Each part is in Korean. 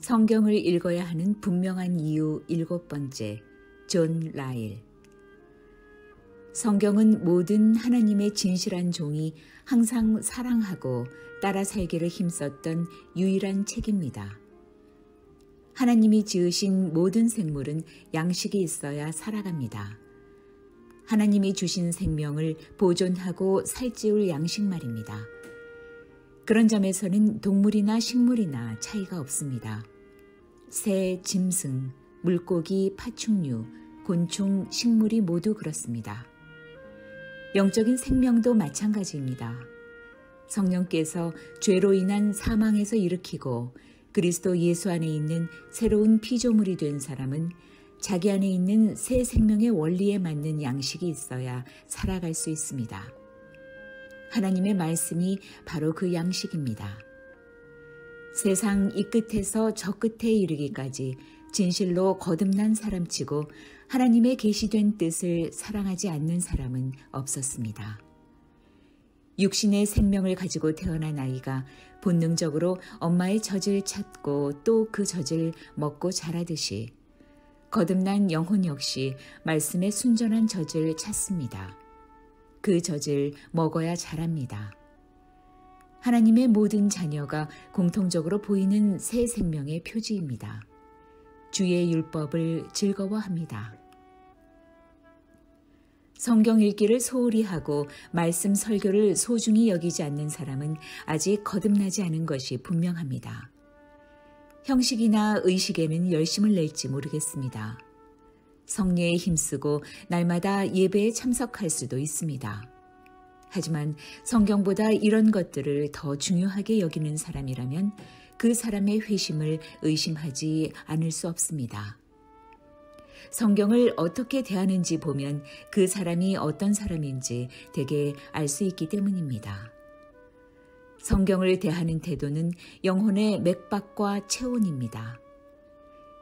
성경을 읽어야 하는 분명한 이유 7번째, 존 라일. 성경은 모든 하나님의 진실한 종이 항상 사랑하고 따라 살기를 힘썼던 유일한 책입니다. 하나님이 지으신 모든 생물은 양식이 있어야 살아갑니다. 하나님이 주신 생명을 보존하고 살찌울 양식 말입니다. 그런 점에서는 동물이나 식물이나 차이가 없습니다. 새, 짐승, 물고기, 파충류, 곤충, 식물이 모두 그렇습니다. 영적인 생명도 마찬가지입니다. 성령께서 죄로 인한 사망에서 일으키고 그리스도 예수 안에 있는 새로운 피조물이 된 사람은 자기 안에 있는 새 생명의 원리에 맞는 양식이 있어야 살아갈 수 있습니다. 하나님의 말씀이 바로 그 양식입니다. 세상 이 끝에서 저 끝에 이르기까지 진실로 거듭난 사람치고 하나님의 계시된 뜻을 사랑하지 않는 사람은 없었습니다. 육신의 생명을 가지고 태어난 아이가 본능적으로 엄마의 젖을 찾고 또 그 젖을 먹고 자라듯이 거듭난 영혼 역시 말씀의 순전한 젖을 찾습니다. 그 젖을 먹어야 자랍니다. 하나님의 모든 자녀가 공통적으로 보이는 새 생명의 표지입니다. 주의 율법을 즐거워합니다. 성경 읽기를 소홀히 하고 말씀 설교를 소중히 여기지 않는 사람은 아직 거듭나지 않은 것이 분명합니다. 형식이나 의식에는 열심을 낼지 모르겠습니다. 성례에 힘쓰고 날마다 예배에 참석할 수도 있습니다. 하지만 성경보다 이런 것들을 더 중요하게 여기는 사람이라면 그 사람의 회심을 의심하지 않을 수 없습니다. 성경을 어떻게 대하는지 보면 그 사람이 어떤 사람인지 대개 알 수 있기 때문입니다. 성경을 대하는 태도는 영혼의 맥박과 체온입니다.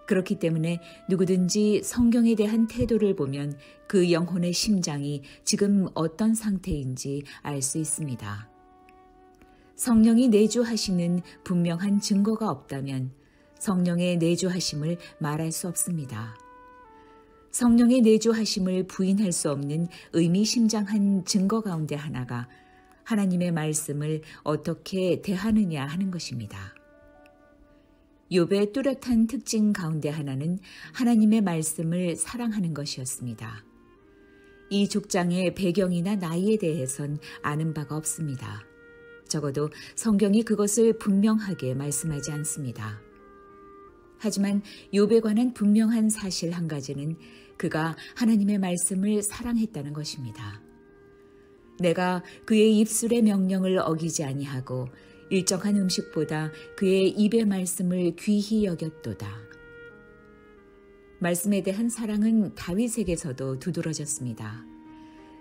그렇기 때문에 누구든지 성경에 대한 태도를 보면 그 영혼의 심장이 지금 어떤 상태인지 알 수 있습니다. 성령이 내주하시는 분명한 증거가 없다면 성령의 내주하심을 말할 수 없습니다. 성령의 내주하심을 부인할 수 없는 의미심장한 증거 가운데 하나가 하나님의 말씀을 어떻게 대하느냐 하는 것입니다. 욥의 뚜렷한 특징 가운데 하나는 하나님의 말씀을 사랑하는 것이었습니다. 이 족장의 배경이나 나이에 대해선 아는 바가 없습니다. 적어도 성경이 그것을 분명하게 말씀하지 않습니다. 하지만 욥에 관한 분명한 사실 한 가지는 그가 하나님의 말씀을 사랑했다는 것입니다. 내가 그의 입술의 명령을 어기지 아니하고 일정한 음식보다 그의 입의 말씀을 귀히 여겼도다. 말씀에 대한 사랑은 다윗에게서도 두드러졌습니다.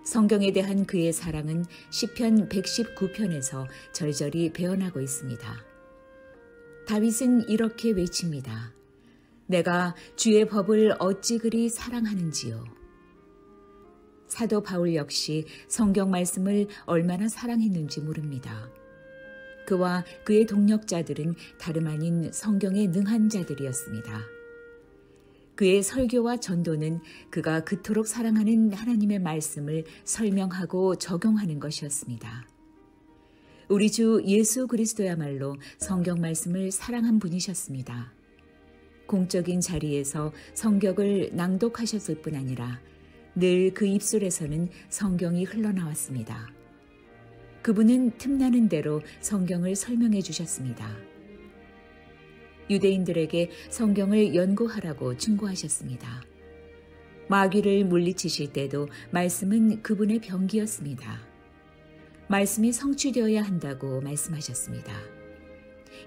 성경에 대한 그의 사랑은 시편 119편에서 절절히 배어나고 있습니다. 다윗은 이렇게 외칩니다. 내가 주의 법을 어찌 그리 사랑하는지요. 사도 바울 역시 성경 말씀을 얼마나 사랑했는지 모릅니다. 그와 그의 동력자들은 다름 아닌 성경에 능한 자들이었습니다. 그의 설교와 전도는 그가 그토록 사랑하는 하나님의 말씀을 설명하고 적용하는 것이었습니다. 우리 주 예수 그리스도야말로 성경 말씀을 사랑한 분이셨습니다. 공적인 자리에서 성경을 낭독하셨을 뿐 아니라 늘 그 입술에서는 성경이 흘러나왔습니다. 그분은 틈나는 대로 성경을 설명해 주셨습니다. 유대인들에게 성경을 연구하라고 충고하셨습니다. 마귀를 물리치실 때도 말씀은 그분의 병기였습니다. 말씀이 성취되어야 한다고 말씀하셨습니다.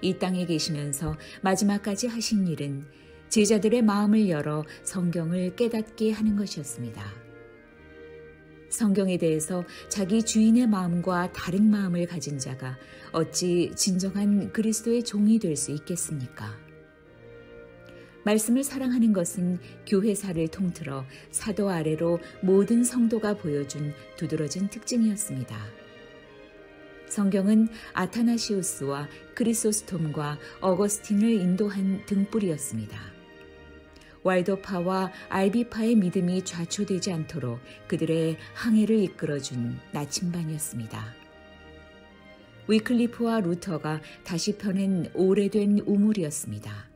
이 땅에 계시면서 마지막까지 하신 일은 제자들의 마음을 열어 성경을 깨닫게 하는 것이었습니다. 성경에 대해서 자기 주인의 마음과 다른 마음을 가진 자가 어찌 진정한 그리스도의 종이 될 수 있겠습니까? 말씀을 사랑하는 것은 교회사를 통틀어 사도 아래로 모든 성도가 보여준 두드러진 특징이었습니다. 성경은 아타나시우스와 크리소스톰과 어거스틴을 인도한 등불이었습니다. 왈도파와 알비파의 믿음이 좌초되지 않도록 그들의 항해를 이끌어준 나침반이었습니다. 위클리프와 루터가 다시 펴낸 오래된 우물이었습니다.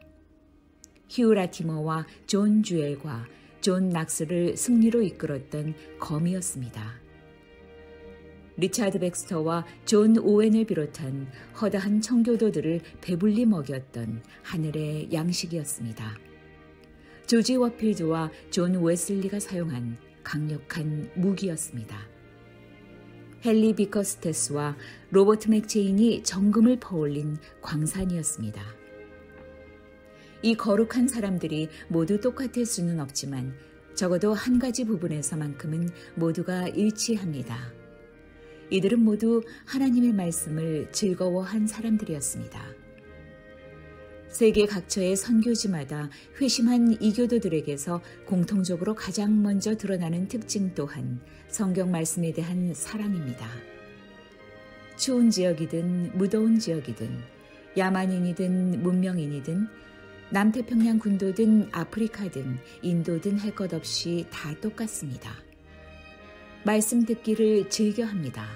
휴 라티머와 존 주엘과 존 낙스를 승리로 이끌었던 검이었습니다. 리차드 백스터와 존 오웬을 비롯한 허다한 청교도들을 배불리 먹였던 하늘의 양식이었습니다. 조지 워필드와 존 웨슬리가 사용한 강력한 무기였습니다. 헨리 비커스테스와 로버트 맥체인이 정금을 퍼올린 광산이었습니다. 이 거룩한 사람들이 모두 똑같을 수는 없지만 적어도 한 가지 부분에서만큼은 모두가 일치합니다. 이들은 모두 하나님의 말씀을 즐거워한 사람들이었습니다. 세계 각처의 선교지마다 회심한 이교도들에게서 공통적으로 가장 먼저 드러나는 특징 또한 성경 말씀에 대한 사랑입니다. 추운 지역이든 무더운 지역이든 야만인이든 문명인이든 남태평양 군도든 아프리카든 인도든 할 것 없이 다 똑같습니다. 말씀 듣기를 즐겨합니다.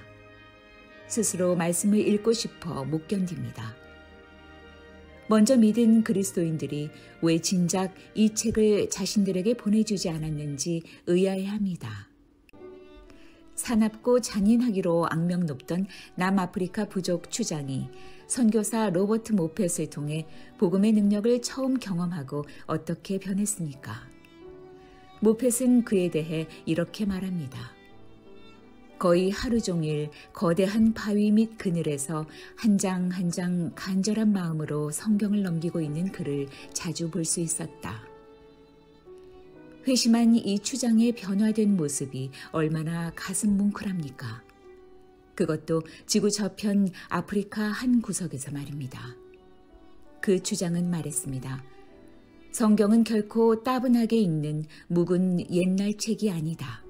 스스로 말씀을 읽고 싶어 못 견딥니다. 먼저 믿은 그리스도인들이 왜 진작 이 책을 자신들에게 보내주지 않았는지 의아해합니다. 사납고 잔인하기로 악명 높던 남아프리카 부족 추장이 선교사 로버트 모펫을 통해 복음의 능력을 처음 경험하고 어떻게 변했습니까? 모펫은 그에 대해 이렇게 말합니다. 거의 하루 종일 거대한 바위 밑 그늘에서 한 장 한 장 간절한 마음으로 성경을 넘기고 있는 그를 자주 볼 수 있었다. 회심한 이 추장의 변화된 모습이 얼마나 가슴 뭉클합니까? 그것도 지구 저편 아프리카 한 구석에서 말입니다. 그 추장은 말했습니다. 성경은 결코 따분하게 읽는 묵은 옛날 책이 아니다.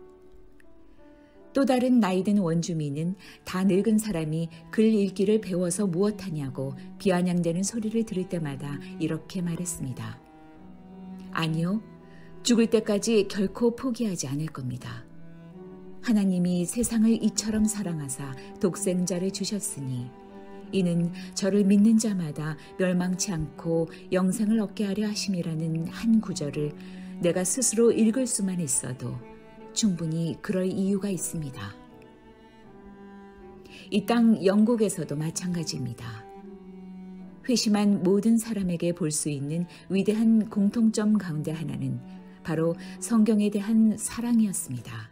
또 다른 나이든 원주민은 다 늙은 사람이 글 읽기를 배워서 무엇하냐고 비아냥대는 소리를 들을 때마다 이렇게 말했습니다. 아니요, 죽을 때까지 결코 포기하지 않을 겁니다. 하나님이 세상을 이처럼 사랑하사 독생자를 주셨으니 이는 저를 믿는 자마다 멸망치 않고 영생을 얻게 하려 하심이라는 한 구절을 내가 스스로 읽을 수만 있어도 충분히 그럴 이유가 있습니다. 이 땅 영국에서도 마찬가지입니다. 회심한 모든 사람에게 볼 수 있는 위대한 공통점 가운데 하나는 바로 성경에 대한 사랑이었습니다.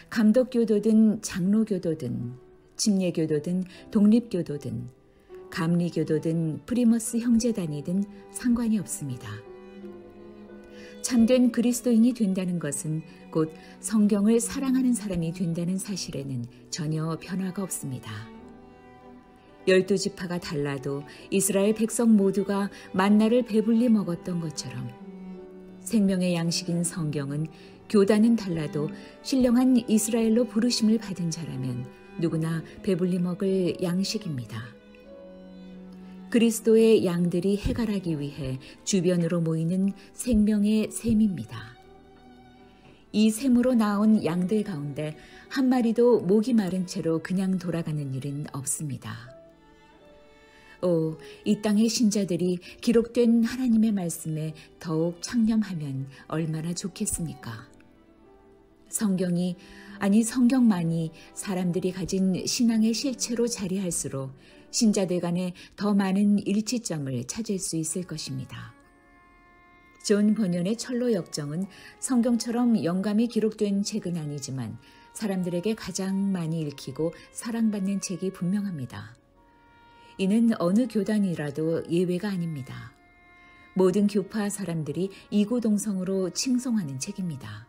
감독교도든 장로교도든 침례교도든 독립교도든 감리교도든 프리머스 형제단이든 상관이 없습니다. 참된 그리스도인이 된다는 것은 곧 성경을 사랑하는 사람이 된다는 사실에는 전혀 변화가 없습니다. 12지파가 달라도 이스라엘 백성 모두가 만나를 배불리 먹었던 것처럼 생명의 양식인 성경은 교단은 달라도 신령한 이스라엘로 부르심을 받은 자라면 누구나 배불리 먹을 양식입니다. 그리스도의 양들이 해갈하기 위해 주변으로 모이는 생명의 샘입니다. 이 샘으로 나온 양들 가운데 한 마리도 목이 마른 채로 그냥 돌아가는 일은 없습니다. 이 땅의 신자들이 기록된 하나님의 말씀에 더욱 창념하면 얼마나 좋겠습니까? 성경만이 사람들이 가진 신앙의 실체로 자리할수록 신자들 간에 더 많은 일치점을 찾을 수 있을 것입니다. 존 번연의 철로 역정은 성경처럼 영감이 기록된 책은 아니지만 사람들에게 가장 많이 읽히고 사랑받는 책이 분명합니다. 이는 어느 교단이라도 예외가 아닙니다. 모든 교파 사람들이 이구동성으로 칭송하는 책입니다.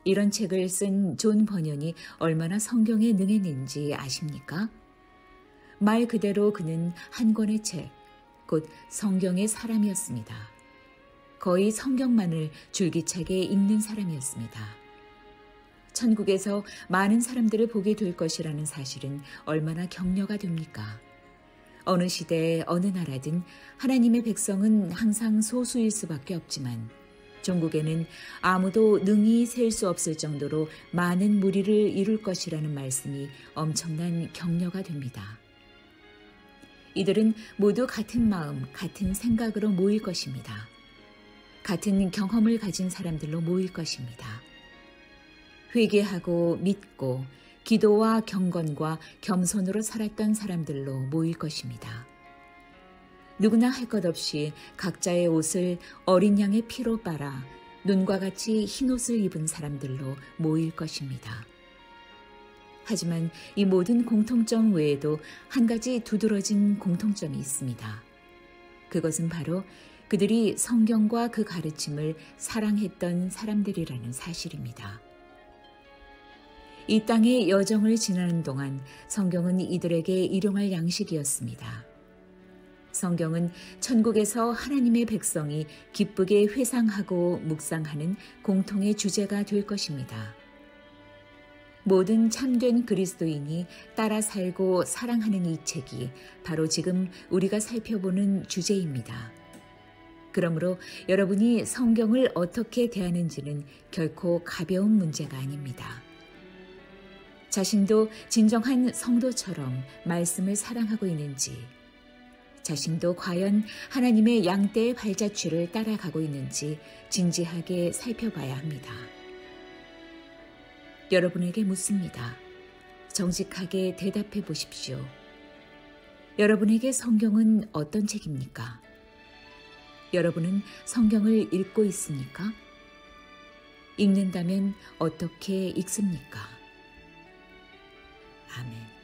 이런 책을 쓴 존 번연이 얼마나 성경에 능했는지 아십니까? 말 그대로 그는 한 권의 책, 곧 성경의 사람이었습니다. 거의 성경만을 줄기차게 읽는 사람이었습니다. 천국에서 많은 사람들을 보게 될 것이라는 사실은 얼마나 격려가 됩니까? 어느 시대, 어느 나라든 하나님의 백성은 항상 소수일 수밖에 없지만 종국에는 아무도 능히 셀 수 없을 정도로 많은 무리를 이룰 것이라는 말씀이 엄청난 격려가 됩니다. 이들은 모두 같은 마음, 같은 생각으로 모일 것입니다. 같은 경험을 가진 사람들로 모일 것입니다. 회개하고 믿고 기도와 경건과 겸손으로 살았던 사람들로 모일 것입니다. 누구나 할 것 없이 각자의 옷을 어린 양의 피로 빨아 눈과 같이 흰 옷을 입은 사람들로 모일 것입니다. 하지만 이 모든 공통점 외에도 한 가지 두드러진 공통점이 있습니다. 그것은 바로 그들이 성경과 그 가르침을 사랑했던 사람들이라는 사실입니다. 이 땅의 여정을 지나는 동안 성경은 이들에게 일용할 양식이었습니다. 성경은 천국에서 하나님의 백성이 기쁘게 회상하고 묵상하는 공통의 주제가 될 것입니다. 모든 참된 그리스도인이 따라 살고 사랑하는 이 책이 바로 지금 우리가 살펴보는 주제입니다. 그러므로 여러분이 성경을 어떻게 대하는지는 결코 가벼운 문제가 아닙니다. 자신도 진정한 성도처럼 말씀을 사랑하고 있는지, 자신도 과연 하나님의 양떼의 발자취를 따라가고 있는지 진지하게 살펴봐야 합니다. 여러분에게 묻습니다. 정직하게 대답해 보십시오. 여러분에게 성경은 어떤 책입니까? 여러분은 성경을 읽고 있습니까? 읽는다면 어떻게 읽습니까? 아멘.